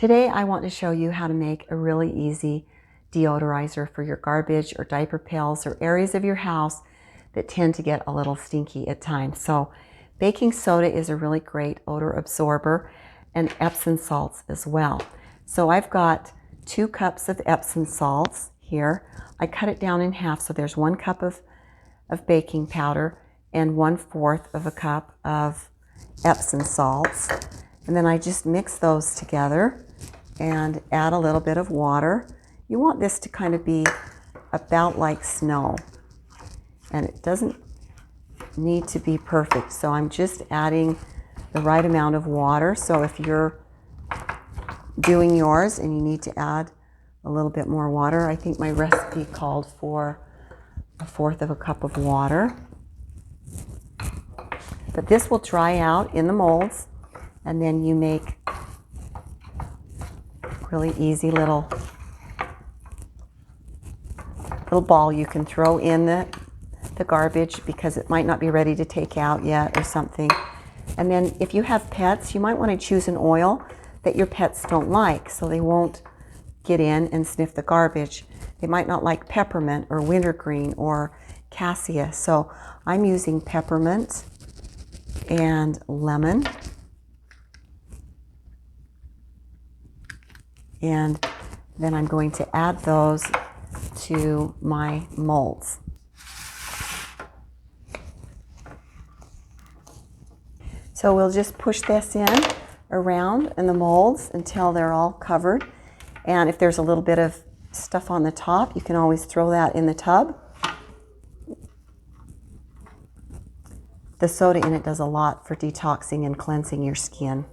Today I want to show you how to make a really easy deodorizer for your garbage or diaper pails or areas of your house that tend to get a little stinky at times. So baking soda is a really great odor absorber, and Epsom salts as well. So I've got 2 cups of Epsom salts here. I cut it down in half, so there's 1 cup of baking powder and 1/4 of a cup of Epsom salts. And then I just mix those together and add a little bit of water. You want this to kind of be about like snow, and it doesn't need to be perfect, so I'm just adding the right amount of water. So if you're doing yours and you need to add a little bit more water, I think my recipe called for 1/4 of a cup of water. But this will dry out in the molds, and then you make really easy little ball you can throw in the garbage because it might not be ready to take out yet or something. And then if you have pets, you might want to choose an oil that your pets don't like so they won't get in and sniff the garbage. They might not like peppermint or wintergreen or cassia. So I'm using peppermint and lemon. And then I'm going to add those to my molds. So we'll just push this in around in the molds until they're all covered. And if there's a little bit of stuff on the top, you can always throw that in the tub. The soda in it does a lot for detoxing and cleansing your skin.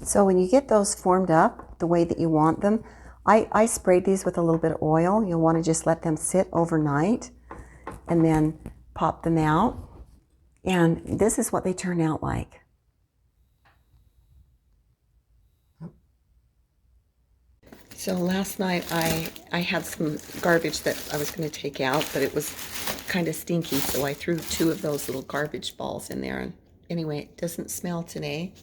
So when you get those formed up the way that you want them, I sprayed these with a little bit of oil. You'll want to just let them sit overnight and then pop them out. And this is what they turn out like. So last night I had some garbage that I was going to take out, but it was kind of stinky, so I threw 2 of those little garbage balls in there. And anyway, it doesn't smell today.